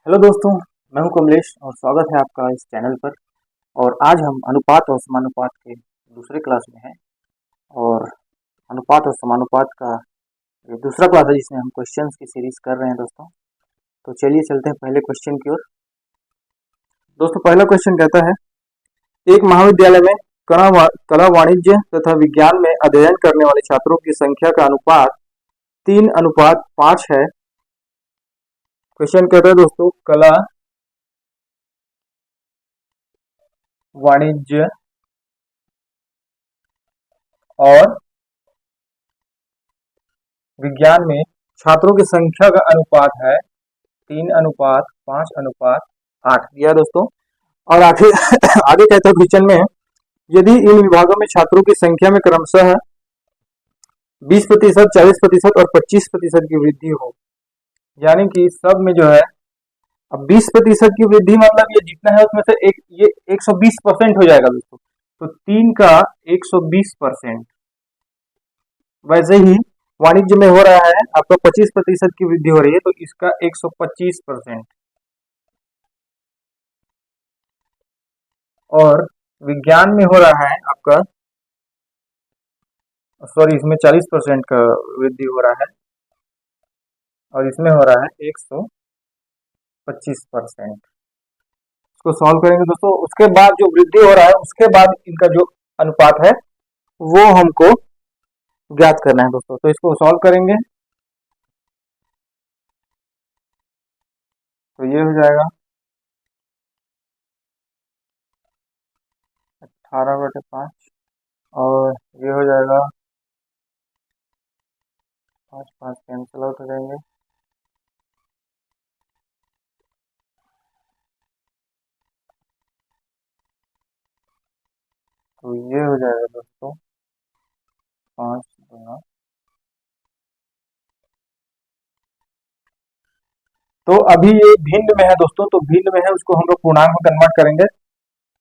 Hello दोस्तों, मैं हूं कमलेश और स्वागत है आपका इस चैनल पर। और आज हम अनुपात और समानुपात के दूसरे क्लास में हैं। और अनुपात और समानुपात का ये दूसरा क्लास है जिसमें हम क्वेश्चंस की सीरीज कर रहे हैं दोस्तों। तो चलिए चलते हैं पहले क्वेश्चन की ओर। दोस्तों, पहला क्वेश्चन कहता है, एक महाविद्यालय में कला, वाणिज्य तथा विज्ञान में अध्ययन करने वाले छात्रों की संख्या का अनुपात 3:5 है। क्वेश्चन कहता है दोस्तों, कला, वाणिज्य और विज्ञान में छात्रों की संख्या का अनुपात है 3:5:8 दिया दोस्तों। और आगे आगे कहता है क्वेश्चन में, यदि इन विभागों में छात्रों की संख्या में क्रमशः 20%, 40% और 25% की वृद्धि हो, यानी कि सब में जो है, अब 20% की वृद्धि मतलब ये जितना है उसमें से ये 120% हो जाएगा दोस्तों। तो 3 का 120%। वैसे ही वाणिज्य में हो रहा है आपका 25% की वृद्धि हो रही है, तो इसका 125%। और विज्ञान में हो रहा है आपका, सॉरी, इसमें 40% का वृद्धि हो रहा है और इसमें हो रहा है 125%। इसको सॉल्व करेंगे दोस्तों। उसके बाद जो वृद्धि हो रहा है उसके बाद इनका जो अनुपात है वो हमको ज्ञात करना है दोस्तों। तो इसको सॉल्व करेंगे तो ये हो जाएगा 18/5 और ये हो जाएगा 5 5 कैंसिल आउट हो जाएंगे। तो ये हो जाएगा दोस्तों 5 गुना। तो अभी ये भिन्न में है दोस्तों, तो भिन्न में है, उसको हम लोग पूर्णांक में कन्वर्ट करेंगे।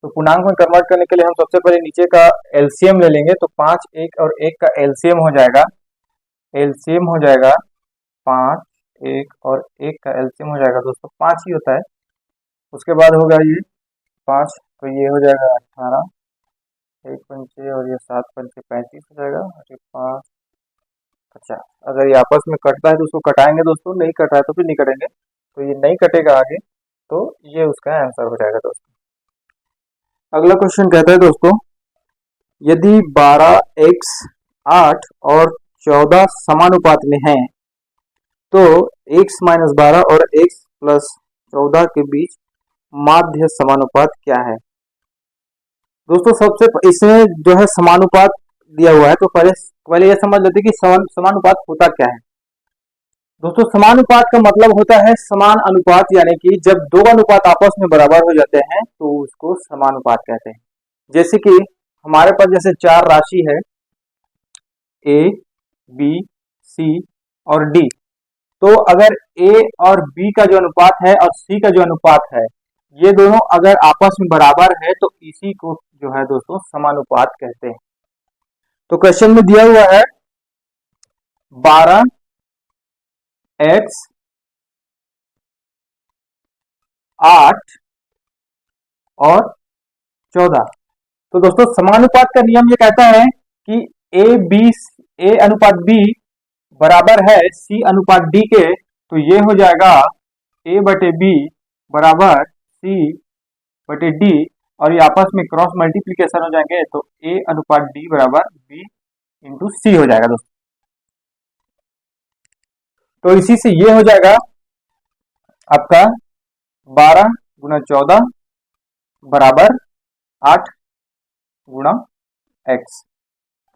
तो पूर्णांक में कन्वर्ट करने के लिए हम सबसे पहले नीचे का एलसीएम ले लेंगे। तो 5 1 और 1 का एलसीएम हो जाएगा, 5 1 और 1 का एलसीएम हो जाएगा दोस्तों, 5 ही होता है। उसके बाद होगा ये 5, तो ये हो जाएगा 18, 1 पंचे और ये 7 पंचे 35 हो जाएगा, और ये 5 50। अगर ये आपस में कटता है तो उसको कटाएंगे दोस्तों, नहीं कटा है तो फिर नहीं कटेंगे। तो ये नहीं कटेगा आगे, तो ये उसका आंसर हो जाएगा दोस्तों। अगला क्वेश्चन कहता है दोस्तों, यदि 12x 8 और 14 समानुपात में हैं, तो x-12 और x+14 के बीच माध्य समानुपात क्या है। दोस्तों, सबसे इसमें जो है समानुपात दिया हुआ है, तो पहले ये समझ लेते हैं कि समानुपात होता क्या है। दोस्तों, समानुपात का मतलब होता है समान अनुपात, यानी कि जब दो अनुपात आपस में बराबर हो जाते हैं तो उसको समानुपात कहते हैं। जैसे कि हमारे पास जैसे 4 राशि है, ए, बी, सी और डी। तो अगर ए और बी का जो अनुपात है और सी का जो अनुपात है, ये दोनों अगर आपस में बराबर है तो इसी को जो है दोस्तों समानुपात कहते हैं। तो क्वेश्चन में दिया हुआ है 12x आठ और 14। तो दोस्तों, समानुपात का नियम ये कहता है कि ए अनुपात बी बराबर है सी अनुपात डी के। तो ये हो जाएगा ए बटे बी बराबर सी बटे डी, और ये आपस में क्रॉस मल्टीप्लीकेशन हो जाएंगे, तो ए अनुपात डी बराबर बी इंटू सी हो जाएगा दोस्तों। तो इसी से ये हो जाएगा आपका 12 गुना 14 बराबर 8 गुना x।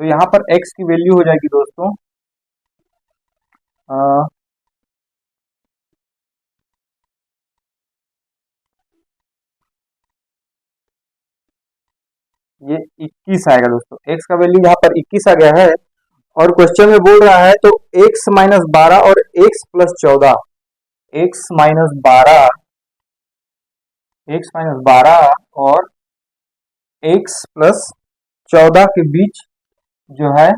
तो यहाँ पर x की वैल्यू हो जाएगी दोस्तों ये 21 आएगा दोस्तों। x का वैल्यू यहाँ पर 21 आ गया है। और क्वेश्चन में बोल रहा है तो x-12 और x+14, x-12 और x+14 के बीच जो है,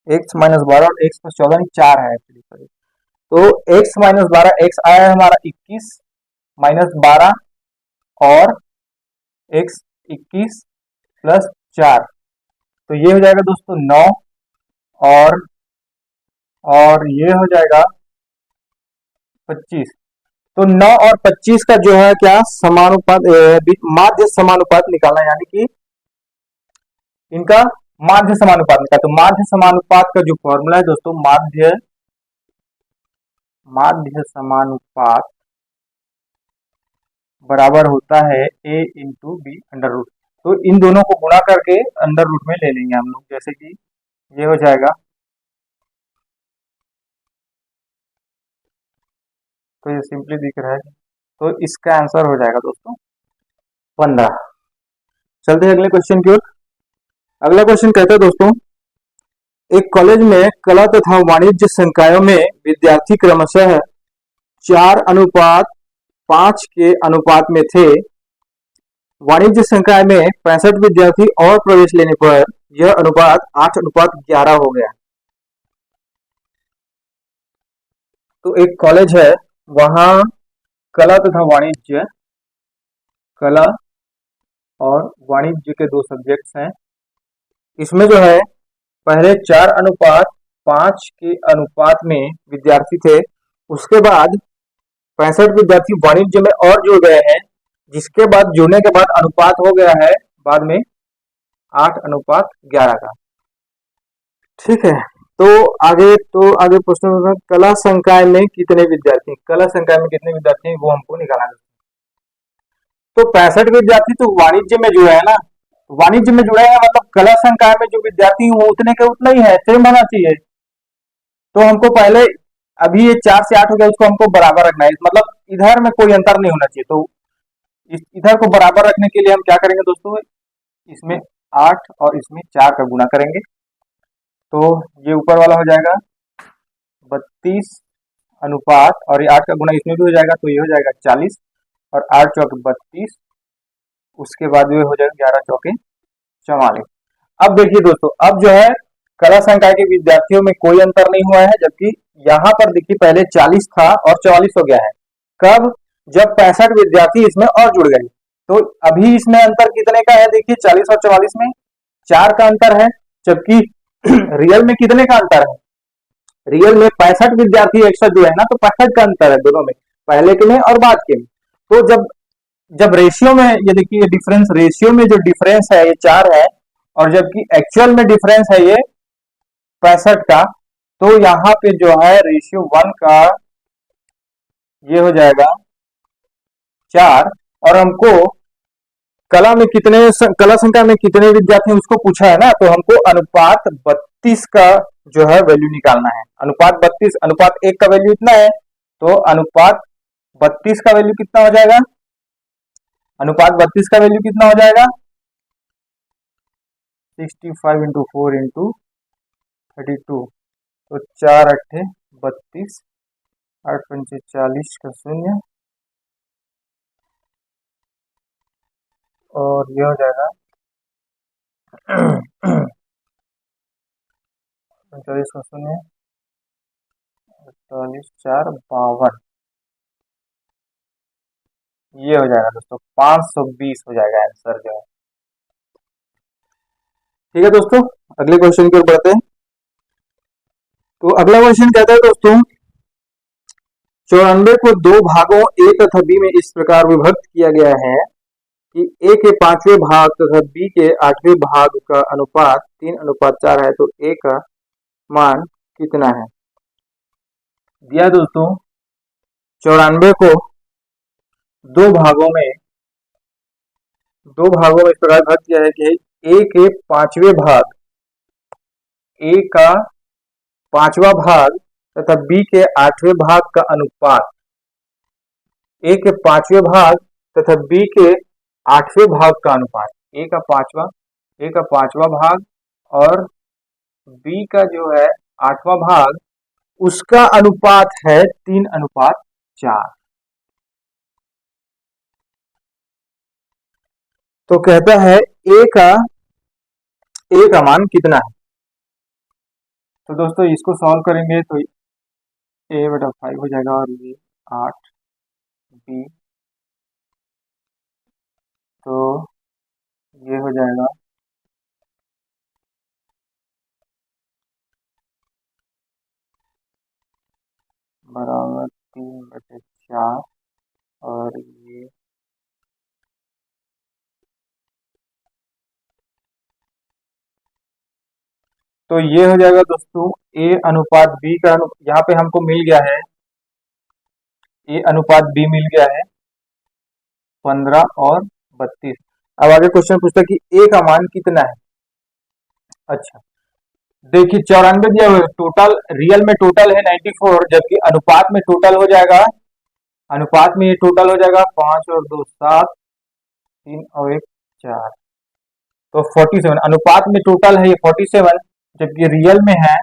x-12 और x+14 4 है एक्चुअली। तो x-12 x आया है हमारा 21 -12 और x 21 प्लस 4, तो ये हो जाएगा दोस्तों 9 और ये हो जाएगा 25। तो 9 और 25 का जो है क्या समानुपात, माध्य समानुपात निकालना, यानी कि इनका माध्य समानुपात निकाला। तो माध्य समानुपात का जो फॉर्मूला है दोस्तों, माध्य समानुपात बराबर होता है a into B under root. तो इन दोनों को गुणा करके अंडर रूट में ले लेंगे हम लोग, जैसे कि ये हो जाएगा, तो ये सिंपली दिख रहा है, तो इसका आंसर हो जाएगा दोस्तों 15। चलते हैं अगले क्वेश्चन की ओर। अगला क्वेश्चन कहता है दोस्तों, एक कॉलेज में कला तथा वाणिज्य संकायों में विद्यार्थी क्रमशः 4:5 के अनुपात में थे। वाणिज्य संकाय में 65 विद्यार्थी और प्रवेश लेने पर यह अनुपात 8:11 हो गया। तो एक कॉलेज है, वहां कला तथा वाणिज्य, कला और वाणिज्य के 2 सब्जेक्ट्स हैं। इसमें जो है पहले 4:5 के अनुपात में विद्यार्थी थे, उसके बाद 65 विद्यार्थी वाणिज्य में और जुड़ गए हैं, जिसके बाद जुड़ने के बाद अनुपात हो गया है बाद में 8:11 का। ठीक है, तो आगे प्रश्न, कला संकाय में कितने विद्यार्थी, कला संकाय में कितने विद्यार्थी हैं वो हमको निकालना है। तो 65 विद्यार्थी तो वाणिज्य में जुड़े हैं ना, वाणिज्य में जुड़े हैं, मतलब कला संकाय में जो विद्यार्थी हैं उतने के उतना ही है, सेम होना चाहिए। तो हमको पहले, अभी ये 4 से 8 हो गया, उसको हमको बराबर रखना है, मतलब इधर में कोई अंतर नहीं होना चाहिए। तो इधर को बराबर रखने के लिए हम क्या करेंगे दोस्तों, इसमें 8 और इसमें 4 का गुणा करेंगे, तो ये ऊपर वाला हो जाएगा 32 अनुपात, और ये 8 का गुणा इसमें भी हो जाएगा, तो ये हो जाएगा 40, और 8 चौके 32, उसके बाद ये हो जाएगा 11 चौके 44। अब देखिए दोस्तों, अब जो है कला संकाय के विद्यार्थियों में कोई अंतर नहीं हुआ है, जबकि यहाँ पर देखिए पहले 40 था और 44 हो गया है। कब? जब 65 विद्यार्थी इसमें और जुड़ गए। तो अभी इसमें अंतर कितने का है, देखिए 40 और 44 में 4 का अंतर है, जबकि रियल में कितने का अंतर है, रियल में 65 विद्यार्थी एक साथ जुड़े हैं ना, तो 65 का अंतर है दोनों में, पहले के में और बाद के में। तो जब रेशियो में, ये देखिए डिफरेंस, रेशियो में जो डिफरेंस है ये 4 है, और जबकि एक्चुअल में डिफरेंस है ये 65 का, तो यहाँ पे जो है रेशियो 1 का ये हो जाएगा 4, और हमको कला संख्या में कितने विद्यार्थी उसको पूछा है ना, तो हमको अनुपात 32 का जो है वैल्यू निकालना है। अनुपात 32, अनुपात 1 का वैल्यू इतना है, तो अनुपात 32 का वैल्यू कितना हो जाएगा, अनुपात 32 का वैल्यू कितना हो जाएगा, 65 इंटू 4 इंटू 32, तो 4 अट्ठे 32, 8 पंचे 40 का 0, और ये हो जाएगा 45 का 0, 48, 4 52, ये हो जाएगा दोस्तों 520 हो जाएगा आंसर जो है। ठीक है दोस्तों, अगले क्वेश्चन की ओर बढ़ते हैं। तो अगला क्वेश्चन कहता है दोस्तों, 94 को 2 भागों ए तथा बी में इस प्रकार विभक्त किया गया है कि ए के 5वें भाग तथा बी के 8वें भाग का अनुपात 3:4 है, तो ए का मान कितना है। दिया दोस्तों, 94 को 2 भागों में इस प्रकार विभक्त किया है कि ए के 5वें भाग, ए का 5वां भाग तथा बी के 8वें भाग का अनुपात, ए के 5वें भाग तथा बी के 8वें भाग का अनुपात, ए का 5वां भाग और बी का जो है 8वां भाग, उसका अनुपात है 3:4। तो कहता है ए का मान कितना है। तो दोस्तों इसको सॉल्व करेंगे तो a/5 हो जाएगा, और ये 8 b तो ये हो जाएगा बराबर 3/4 और ये तो ये हो जाएगा दोस्तों ए अनुपात बी का यहाँ पे हमको मिल गया है ए अनुपात बी मिल गया है 15 और 32। अब आगे क्वेश्चन पूछता है कि ए का मान कितना है। अच्छा देखिए 94 दिया हुआ है, टोटल रियल में टोटल है 94, जबकि अनुपात में टोटल हो जाएगा, अनुपात में ये टोटल हो जाएगा 5 और 2 7, 3 और 1 4, तो 47। अनुपात में टोटल है ये 47, जबकि रियल में है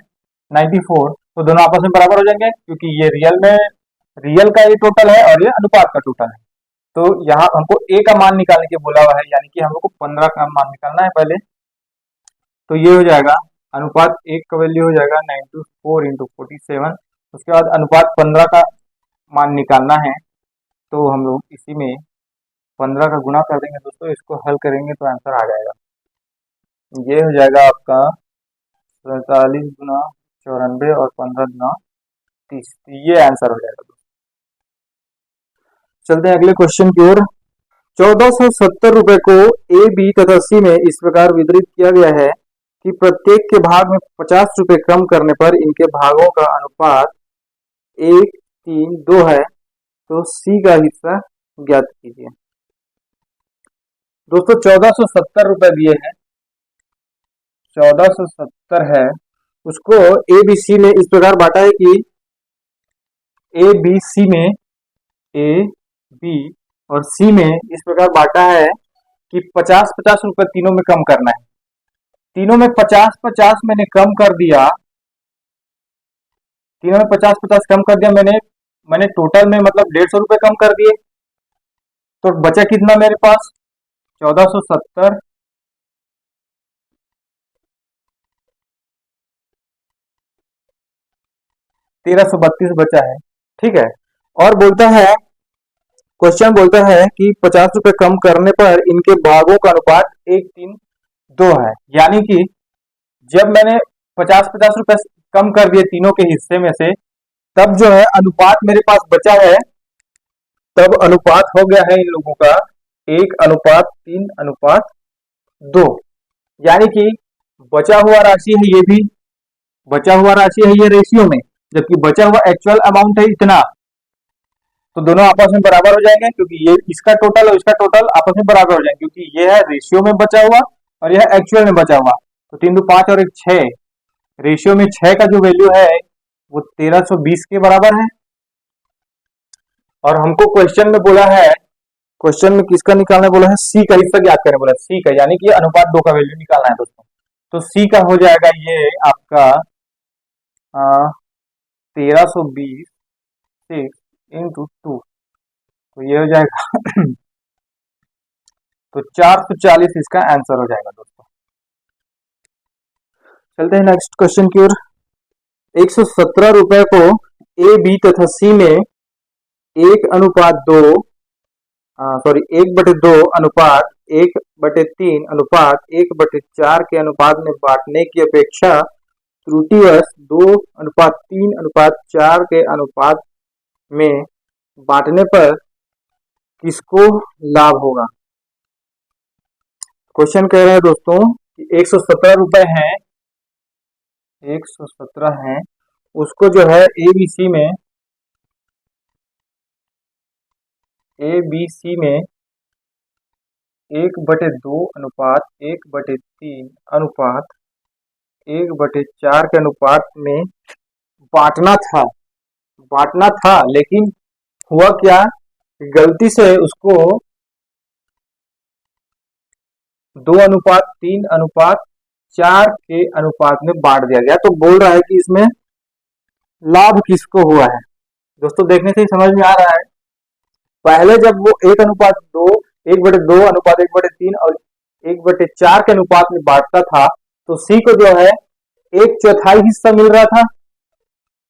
94, तो दोनों आपस में बराबर हो जाएंगे क्योंकि ये रियल में रियल का ये टोटल है और ये अनुपात का टोटल है। तो यहाँ हमको ए का मान निकालने के बोला हुआ है, यानी कि हम लोग को 15 का मान निकालना है पहले। तो ये हो जाएगा अनुपात एक का वैल्यू हो जाएगा 94 इंटू 47, उसके बाद अनुपात 15 का मान निकालना है, तो हम लोग इसी में 15 का गुणा कर देंगे दोस्तों, इसको हल करेंगे तो आंसर आ जाएगा। ये हो जाएगा आपका 47 गुना 94 और 15 गुना 30, ये आंसर हो जाएगा। चलते हैं अगले क्वेश्चन की ओर। 1470 रुपए को ए बी तथा सी में इस प्रकार वितरित किया गया है कि प्रत्येक के भाग में 50 रुपए कम करने पर इनके भागों का अनुपात 1:3:2 है, तो सी का हिस्सा ज्ञात कीजिए। दोस्तों 1470 रुपए दिए हैं, 1470 है, उसको ए बी सी में इस प्रकार बांटा है कि ए बी सी में ए बी और सी में इस प्रकार बांटा है कि 50-50 रुपए तीनों में कम करना है। तीनों में 50-50 मैंने कम कर दिया, तीनों में 50-50 कम कर दिया मैंने टोटल में मतलब 150 रुपए कम कर दिए, तो बचा कितना मेरे पास 1470 1332 बचा है। ठीक है, और बोलता है क्वेश्चन बोलता है कि 50 रुपए कम करने पर इनके भागों का अनुपात 1:3:2 है, यानी कि जब मैंने 50-50 रुपए कम कर दिए तीनों के हिस्से में से, तब जो है अनुपात मेरे पास बचा है, तब अनुपात हो गया है इन लोगों का 1:3:2, यानी कि बचा हुआ राशि है, ये भी बचा हुआ राशि है ये रेशियो में, जबकि बचा हुआ एक्चुअल अमाउंट है इतना, तो दोनों आपस में बराबर हो जाएंगे क्योंकि ये इसका टोटल और इसका टोटल आपस में बराबर हो जाएंगे, क्योंकि ये है रेशियो में बचा हुआ और यह एक्चुअल में बचा हुआ। तो 3×5 और 1 6, रेशियो में 6 का जो वैल्यू है वो 1320 के बराबर है। और हमको क्वेश्चन में बोला है, क्वेश्चन में किसका निकालना बोला है, सी का हिस्सा ज्ञात करने बोला है, सी का, यानी कि अनुपात 2 का वैल्यू निकालना है दोस्तों। तो सी का हो जाएगा ये आपका 1320 इंटू 2, तो ये हो जाएगा तो 440 इसका आंसर हो जाएगा दोस्तों। चलते हैं नेक्स्ट क्वेश्चन की ओर। 117 रुपए को ए बी तथा सी में 1:2 सॉरी 1/2 अनुपात 1/3 अनुपात 1/4 के अनुपात में बांटने की अपेक्षा त्रुटिवश 2:3:4 के अनुपात में बांटने पर किसको लाभ होगा। क्वेश्चन कह रहे हैं दोस्तों कि 117 रुपए हैं, 117 हैं, उसको जो है ए बी सी में 1/2 अनुपात 1/3 अनुपात 1/4 के अनुपात में बांटना था, लेकिन हुआ क्या, गलती से उसको 2:3:4 के अनुपात में बांट दिया गया। तो बोल रहा है कि इसमें लाभ किसको हुआ है। दोस्तों देखने से ही समझ में आ रहा है, पहले जब वो 1:2 1/2 अनुपात 1/3 और 1/4 के अनुपात में बांटता था, तो सी को जो है 1/4 हिस्सा मिल रहा था,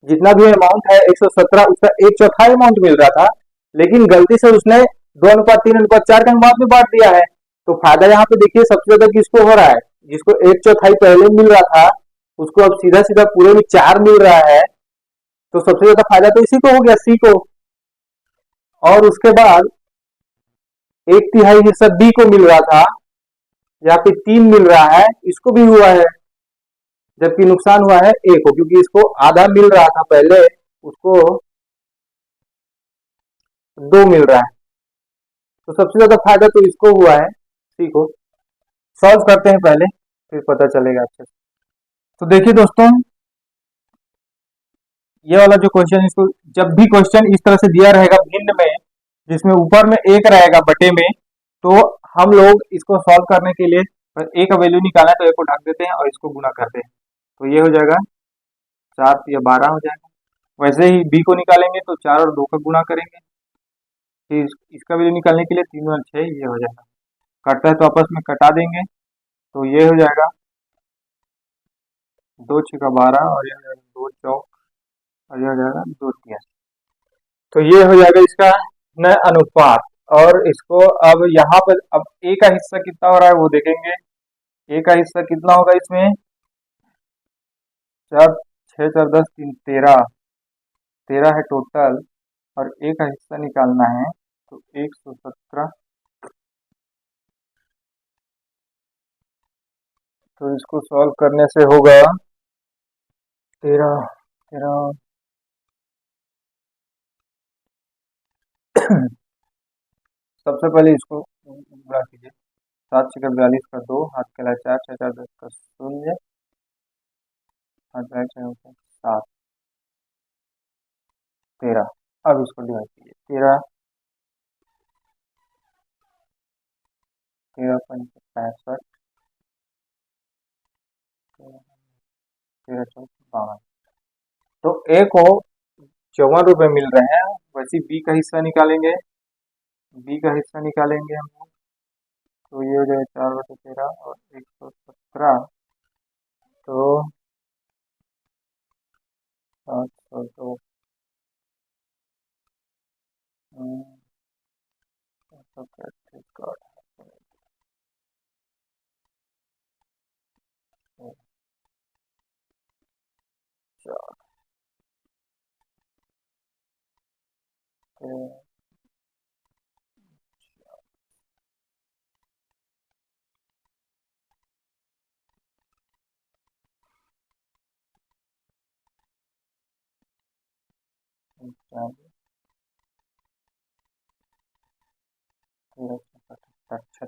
जितना भी अमाउंट है 117 उसका 1/4 अमाउंट मिल रहा था, लेकिन गलती से उसने 2:3:4 के अनुपात में बांट दिया है, तो फायदा यहाँ पे देखिए सबसे ज्यादा किसको हो रहा है, जिसको एक चौथाई पहले मिल रहा था उसको अब सीधा सीधा पूरे में 4 मिल रहा है। तो सबसे ज्यादा फायदा तो इसी को हो गया, सी को। और उसके बाद एक तिहाई हिस्सा बी को मिल रहा था, यहाँ पे 3 मिल रहा है, इसको भी हुआ है। जबकि नुकसान हुआ है ए को, क्योंकि इसको आधा मिल रहा था पहले, उसको 2 मिल रहा है। तो सबसे ज्यादा फायदा तो इसको हुआ है, सी को। सॉल्व करते हैं पहले, फिर पता चलेगा अच्छे से। तो देखिए दोस्तों, ये वाला जो क्वेश्चन, इसको जब भी क्वेश्चन इस तरह से दिया रहेगा भिन्न में, जिसमें ऊपर में एक रहेगा बटे में, तो हम लोग इसको सॉल्व करने के लिए ए का वैल्यू निकाला है तो ए को ढक देते हैं और इसको गुना करते हैं, तो ये हो जाएगा 7 या 12 हो जाएगा। वैसे ही बी को निकालेंगे तो 4 और 2 का गुना करेंगे, फिर इसका वैल्यू निकालने के लिए 3 और 6, ये हो जाएगा। कटता है तो आपस में कटा देंगे, तो ये हो जाएगा 2 6 का 12, और ये हो जाएगा 2 चौक, और ये हो जाएगा 2 तिया। तो ये हो जाएगा इसका नया अनुपात। और इसको अब यहाँ पर अब ए का हिस्सा कितना हो रहा है वो देखेंगे। ए का हिस्सा कितना होगा इसमें, 4 6 4 10 3 13, 13 है टोटल, और ए का हिस्सा निकालना है तो 117। तो इसको सॉल्व करने से होगा 13 13 सबसे पहले इसको गुणा कीजिए, 7 6 42 का 2, हाथ के ला 4 6 4 10 का 0, हाथ बैठ 7 13। अब इसको डिवाइड कीजिए, 13 13 पंच 65, 13 चौक 52। तो ए को 54 रुपए मिल रहे हैं। वैसे बी का हिस्सा निकालेंगे, बी का हिस्सा निकालेंगे हम लोग, तो ये हो जाएगा 4/13 और 117, तो 702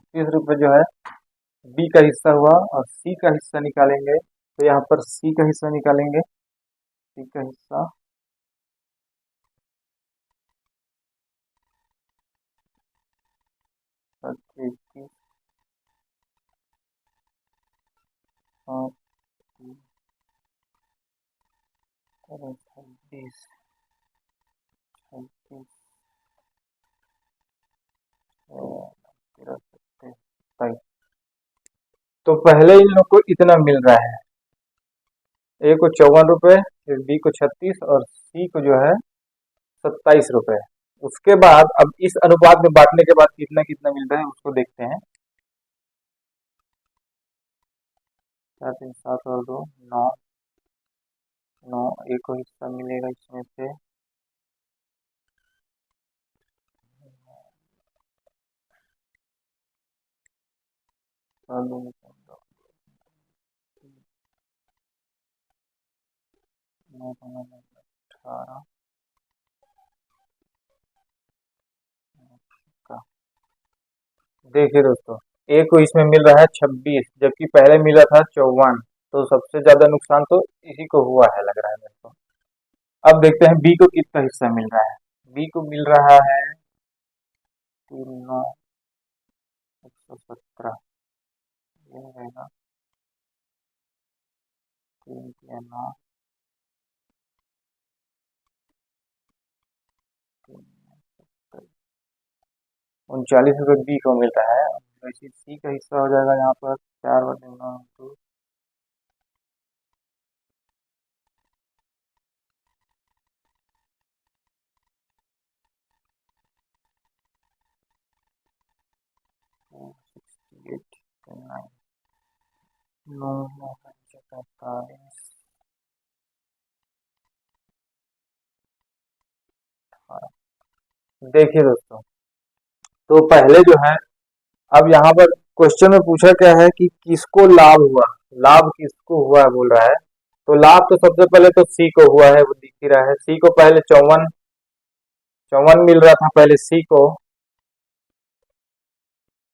₹36 जो है बी का हिस्सा हुआ। और सी का हिस्सा निकालेंगे, तो यहाँ पर सी का हिस्सा निकालेंगे, सी का हिस्सा 21 और 26 36 27। तो पहले इन लोग को इतना मिल रहा है, ए को 54 रुपए, फिर बी को 36 और सी को जो है 27 रुपए। उसके बाद अब इस अनुपात में बांटने के बाद कितना कितना मिल रहा है उसको देखते हैं। 4 3 7 और 2 9, 9 ए को हिस्सा मिलेगा इसमें से, और 2 9 18 का। देखिए दोस्तों, ए को इसमें मिल रहा है 26, जबकि पहले मिला था 54। तो सबसे ज्यादा नुकसान तो इसी को हुआ है लग रहा है मेरे को। अब देखते हैं बी को कितना हिस्सा मिल रहा है। बी को मिल रहा है 3 9 117, ये रहेगा 3 3 9 39 रुपये बी को मिल रहा है। वैसे सी का हिस्सा हो जाएगा यहाँ पर 4/9 2 देखिए दोस्तों, तो पहले जो है, अब यहाँ पर क्वेश्चन में पूछा क्या है कि किसको लाभ हुआ, लाभ किसको हुआ है बोल रहा है। तो लाभ तो सबसे पहले तो सी को हुआ है, वो दिख ही रहा है। सी को पहले 54 54 मिल रहा था पहले सी को,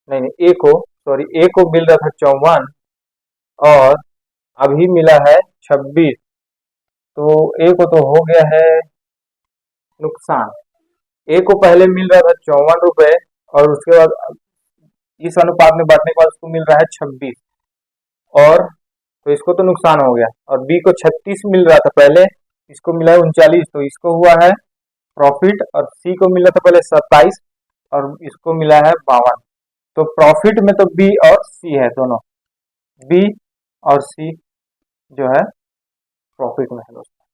नहीं नहीं ए को, सॉरी ए को मिल रहा था 54 और अभी मिला है 26। तो ए को तो हो गया है नुकसान। ए को पहले मिल रहा था 54 रुपए और उसके बाद इस अनुपात में बांटने के बाद उसको मिल रहा है 26, और तो इसको तो नुकसान हो गया। और बी को 36 मिल रहा था पहले, इसको मिला है 39, तो इसको हुआ है प्रॉफिट। और सी को मिला था पहले 27 और इसको मिला है 52। तो प्रॉफिट में तो बी और सी है दोनों, बी और सी जो है प्रॉफिट में है दोस्तों।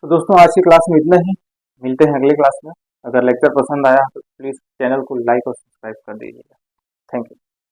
तो दोस्तों आज की क्लास में इतना ही, मिलते हैं अगले क्लास में। अगर लेक्चर पसंद आया तो प्लीज़ चैनल को लाइक और सब्सक्राइब कर दीजिएगा। Thank you.